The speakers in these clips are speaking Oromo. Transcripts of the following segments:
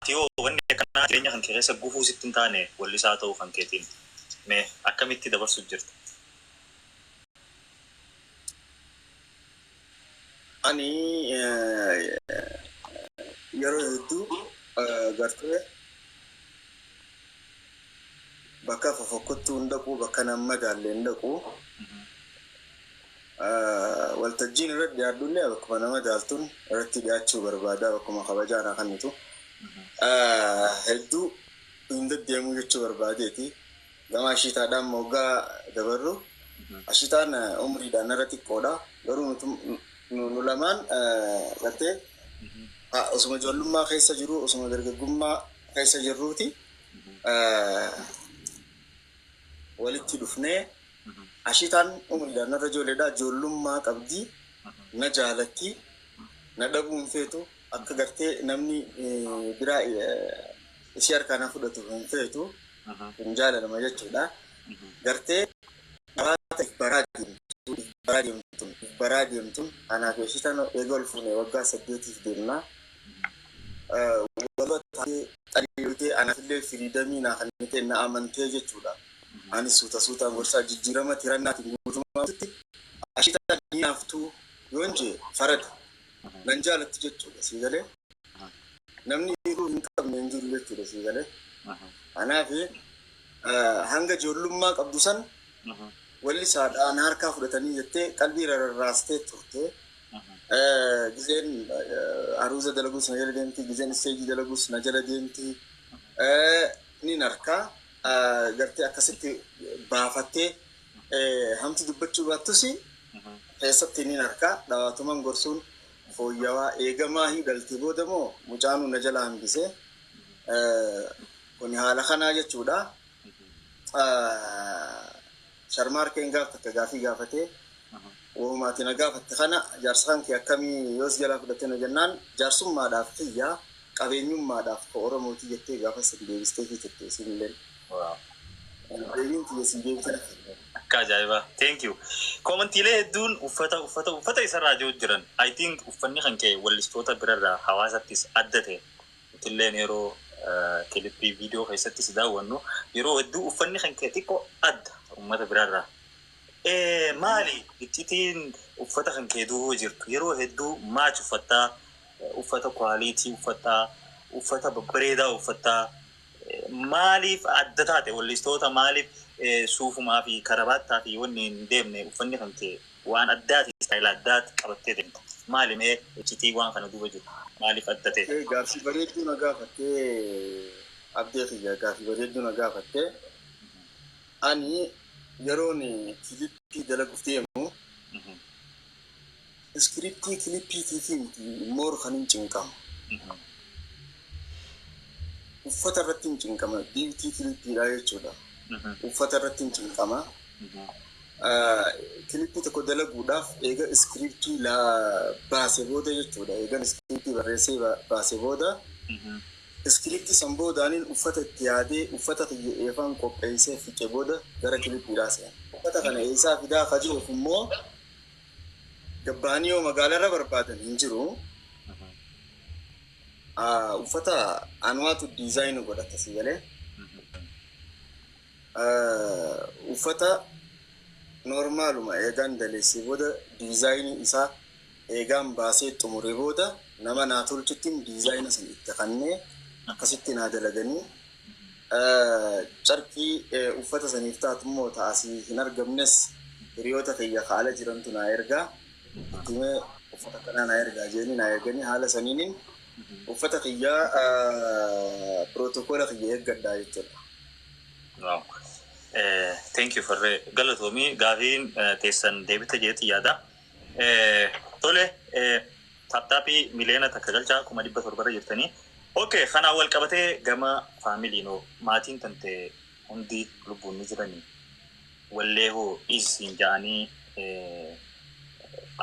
Atio wanni kana jireenya kan keessa gufuu sittin taane wallisaa ta'uu kan keetiin mee akkamitti dabarsu jirta? Ani yeroo hedduu gartee bakka fofokkottuu hin dhaqu bakka nama daallee hin dhaqu waltajjiin irratti dhiyaadhullee bakkuma nama daaltuun irratti dhiyaachuu barbaada bakkuma kabajaadha kannitu hedduu hin deddeemuu jechuu barbaadeeti gama ashiitaadhaan moggaa dabarru ashiitaan umriidhaan irra xiqqoodha garuu nu lamaan gartee osuma ijoollummaa keessa jiru osuma dargaggummaa keessa jirruuti walitti dhufnee ashiitaan umriidhaan irra ijoolleedha ijoollummaa qabdii na jaalatti na dhabuun feetu akka gartee namni biraa ishee harkaan fudhatu hin feetu hin jaalatama jechuudha gartee baraa deemtuun anaaf ashiitaan eega ol fuunee waggaa 8 deemnaa waloota xariirtee anaafillee firiidamii naa kan ta'e na amantee jechuudha anis suutaan gorsaa jijjiirama tirannaatiin guutummaatti ashiitaan ni naaftuu yoon jee farada nan jaalatti jechuudha sii galee namni dhiiruu hin qabne hin jiru jechuudha sii galee anaaf hanga ijoollummaa qabdu san walli saadhaan harkaa fudhatanii jettee qalbii rarraastee turte gizeen aruuza dalaguus na jala deemti gizeen isteejii dalaguus na jala deemti nin harkaa gartee akkasitti baafattee hamti dubbachuu baattus keessatti nin harkaa dhawaatuman gorsuun fooyyawaa eegamaa hidhaltee booda moo mucaanuu na jala hambisee kuni haala kanaa jechuudha sharmaarkeen gaafatte gaafii gaafatee uumaati na gaafatte kana jaarsan kee akkamii yoos jala fudhatte na jennaan jaarsummaadhaaf xiyyaa qabeenyummaadhaaf ko oromooti jettee gaafa sadi deebistee fiitte sinilleen deebiin tiyya si deebite akka ajaa'iba thank you koomentiilee hedduun uffata isarraa jiran I think uffanni kan kee wallistoota birarraa hawaasattis adda ta'e illeen yeroo kilippii viidiyoo keessattis daawwannu yeroo hedduu uffanni kan kee xiqqoo adda ummata birarraa maali ittiin uffata kan kee duuboo jirtu yeroo hedduu maach uffata kwaaliitii uffata babbareedaa uffataa maaliif adda taate wallistoota maaliif suufumaa fi karabaattaa fi wanni hin deemne uffanni kan kee waan addaati istaayila addaati qabattee deemta maali mee iccitii waan kana duuba jiru maaliif adda ta'e gaaffii bareedduu na gaafattee abdee kiyya gaaffii bareedduu na gaafattee ani yeroon kilippii dalaguuf deemu iskiriptii kilippiitii fi moor kan hin cinqamu uffata irratti hin cinqama biiwtii kilippiidha jechuudha uffata irratti hin cinqama kilippii tokko dalaguudhaaf eega iskiriptii baasee booda jechuudha eegan iskiriptii barreessee baasee booda iskiriptii san boodaanin uffata itti yaadee uffata xiyyeeffaan qopheessee fiqee booda gara kilippiidhaa seena uffata kana eessaa fidaa kajuuf immoo gabbaanii yoo magaalarra barbaadan hin jiru uffata anwaatu diizaayinii godhata si galee uffata normaaluma eegaan daleessee booda diizaayinii isaa eegaan baasee xumuree booda nama naa tolchittiin diizaayina san itti kannee akkasitti naa dalaganii carqii uffata saniif taatu immoo taasii hin argamnes hiriyoota kiyya haala jirantu naa ergaa ittimee uffata kanaa naa ergaa jeeni naa erganii haala saniinin uffata kiyyaa pirootokola kiyya eeggadhaa jechuudha. Wow. Thank you for galatoomii gaafiin teessan deebite jeetii yaada. Tole taaptaappii miliyoona takka galchaa 700 jirtanii. Okay, kana wal qabatee gama faamiliinoo maatiin tante hundi lubbuun ni jiranii. Wallee hoo isin ja'anii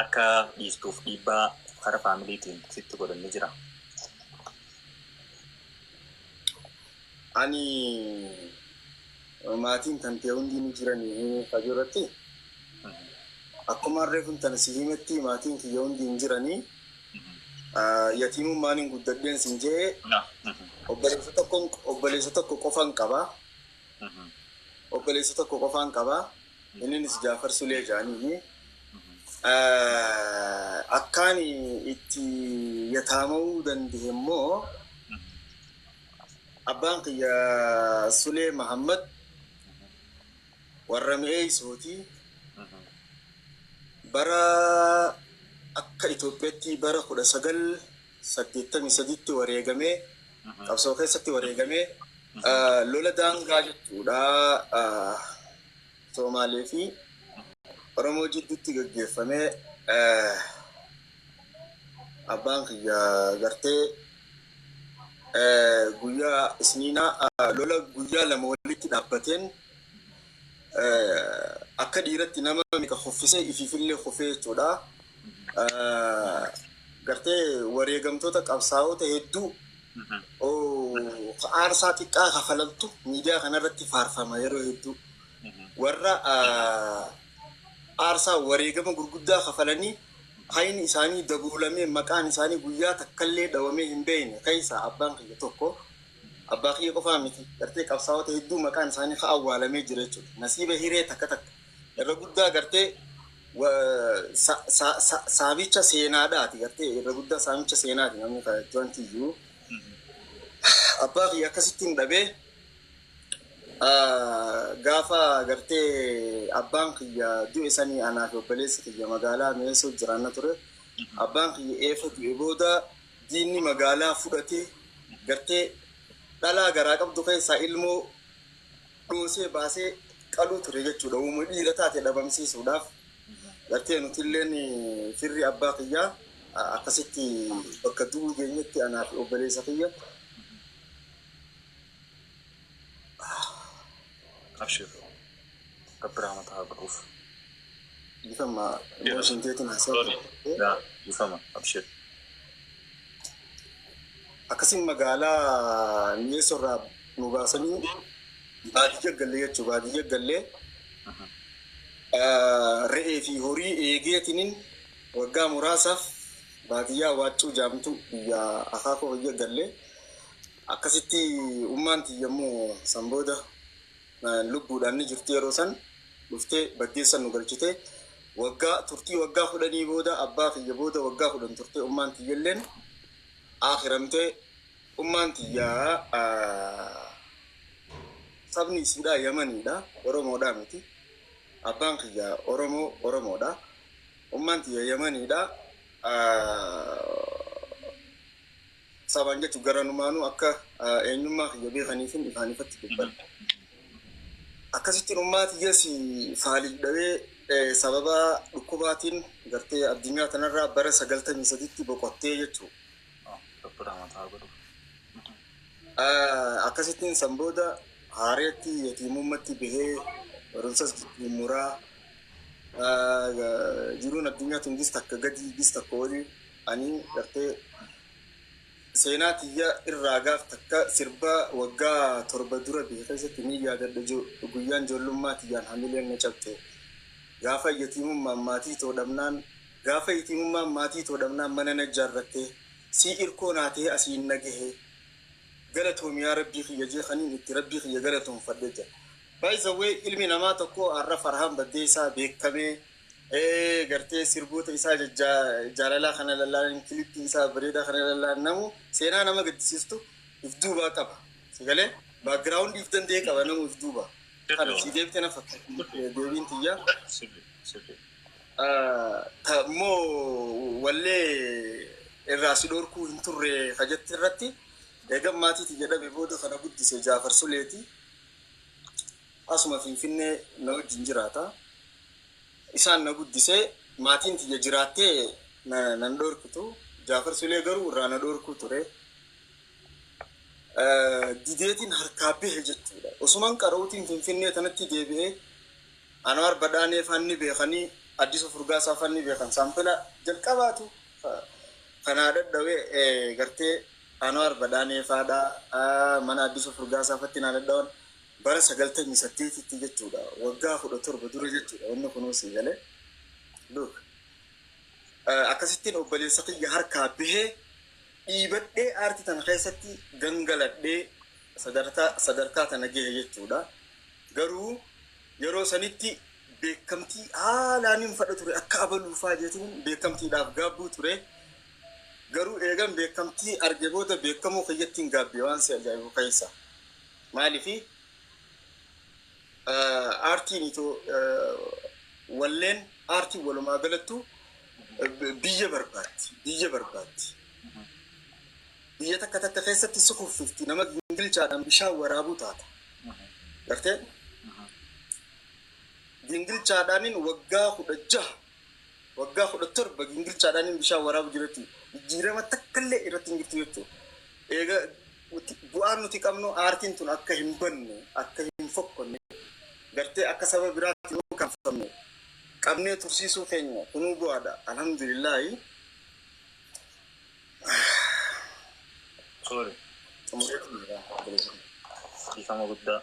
akka dhiistuuf dhiibbaa kara faamiliitiin sitti godhan ni jira. Ani maatiin tante hundi ni jiranii fajoorratti akkuma reefun tan si himetti maatiin kiyya hundi hin jiranii Yatiimummaan hin guddadheen sin jee obboleessa tokko qofaan qaba. Obboleessa tokko qofaan qaba. Innis Jaafar Sulee jedhanii. Akkaan itti yataamuu danda'e immoo abbaan kiyya Sulee Mahammad warra mi'ee isootii bara akka Itoophiyaatti bara 1983tti wareegamee qabsoo keessatti wareegamee lola daangaa jechuudha Somaalee fi Oromoo jidduutti gaggeeffamee abbaan kiyya gartee guyyaa isniinaa lola guyyaa lama walitti dhaabbateen akka dhiiratti nama mika hoffisee ififillee hofee jechuudha. Gartee wareegamtoota qabsaa'ota hedduu aarsaa xiqqaa kafalamtu miidiyaa kanarratti faarfama yeroo hedduu warra aarsaa wareegama gurguddaa kafalanii hayni isaanii dabulamee maqaan isaanii guyyaa takkallee dhawamee hin beekne keessa abbaan kiyya tokko abbaa kiyya qofaa miti gartee qabsaa'ota hedduu maqaan isaanii awwaalamee jira jechuudha. Nasiiba hiree takka takka irra guddaa gartee saamicha seenaadhaati gartee irra guddaa saamicha seenaati namni kan jiru. Abbaa kiyya akkasittiin dhabee gaafa gartee abbaan kiyya du'e sanii anaa fi obboleessi kiyya magaalaa Meesoo jiraanna ture. Abbaan kiyya eefa du'e booda diinni magaalaa fudhatee gartee dhalaa garaa qabdu keessaa ilmoo dhoosee baasee qaluu ture jechuudha. Uumama dhiira taate dhabamsiisuudhaaf gartee nutilleen firri abbaa kiyyaa akkasitti bakka du'uu geenyetti anaa fi obboleessa kiyya. أبشر ربنا متعبروف يفهم واشنطن هسه لا يفهم أبشر أكسين مقالة نيسر نباسني بادية قلية بادية قلية رئي في هوري إيجيتين وقا مراسف بادية واتو جامتو يا أخاكو هي قلية أكسيتي أمانتي يمو سامبودا lubbuudhaan ni jirti yeroo san dhuftee baddeessan nu galchite turtii waggaa 10 booda abbaa kiyya booda waggaa 10 turtee ummaan tiyyalleen akhiramtee ummaan tiyyaa sabni isiidhaa Yamaniidha Oromoodha miti abbaan kiyya Oromoodha ummaan tiyya Yamaniidha saban jechu garanumaanu akka eenyummaa kiyya beekaniifin ifaanifatti dubbadha. Akkasitti ummaati yesi faalii dhawee sababa dhukkubaatiin gartee addunyaa tanarraa bara 93tti boqottee jechuudha. Akkasittiin sanbooda haareetti yatiimummatti bahee barumsas muraa jiruun addunyaa tun gis takka gadi gis takka olii ani gartee seenaa tiyya irraa gaaf takka sirba waggaa 7 dura biyya keessatti ni yaadadha guyyaan ijoollummaa tiyyaan hamileen na cabte gaafa yatiimummaan maatii toodhamnaan mana na ijaarratte si irkoo naatee asiin nagahe galatoom yaa rabbii kiyya jeekaniin itti rabbii kiyya galatoomfadhe jira. By the way ilmi namaa tokko har'a Farhaan Baddeessaa beekamee gartee sirboota isaa jaalalaa kana lallaan kiliptii isaa bareedaa kana lallaan namu seenaa nama gaddisiistu if duubaa qaba. Sagalee background if dandee qaba namu if duubaa. Kana si deebite na fakkaatu deebiin tiyya. Moo wallee irraa si dhorkuu hin turre hajatti irratti eegan maatii tiyya dhabe booda kana guddise Jaafar Suleeti. Asuma Finfinnee na wajjin jiraata. Isaan na guddisee maatiin tiyya jiraattee nan dhorkitu Jaafar Sulee garuu irraa na dhorkuu ture. Dideetiin harkaa bahe jechuudha. Osumaan qarootiin Finfinnee tanatti deebi'ee Anwar Badhaanee fanni beekanii Addisuu Furgaasaa fanni beekan saampila jalqabaatu kanaa dadhabee gartee Anwar Badhaanee faadhaa mana Addisuu Furgaasaa fatti naa dadhaban bara 98tti jechuudha. Waggaa 17 dura jechuudha. Wanni kunuun galee. Look. Akkasittiin obboleessa kiyya harkaa bahee dhiibadhee aartii tana keessatti gangaladhee sadarkaa tana gahe jechuudha. Garuu yeroo sanitti beekamtii haalaan fadha ture akka abaluufaa jechuun beekamtiidhaaf gaabbuu ture. Garuu eegan beekamtii arge booda beekamuu fayyattiin gaabbee waan si ajaa'ibu keessa. Maaliifi aartiin itoo walleen aartii walumaa galattu biyya barbaaddi. Biyya takka keessatti sukuffifti nama gingilchaadhaan bishaan waraabuu taata. Gartee? Gingilchaadhaanin waggaa 17 gingilchaadhaanin bishaan waraabu jiretti jijjiirama takkallee irratti hin jirtu jechuudha. Eega bu'aan nuti qabnu aartiin tun akka hin banne, akka hin fokkonne, gartee akka saba biraatti nuu kanfamne qabnee tursiisuu keenya kunuu bu'aadha. Alhamdulillaahi. Sorry. Ifama guddaa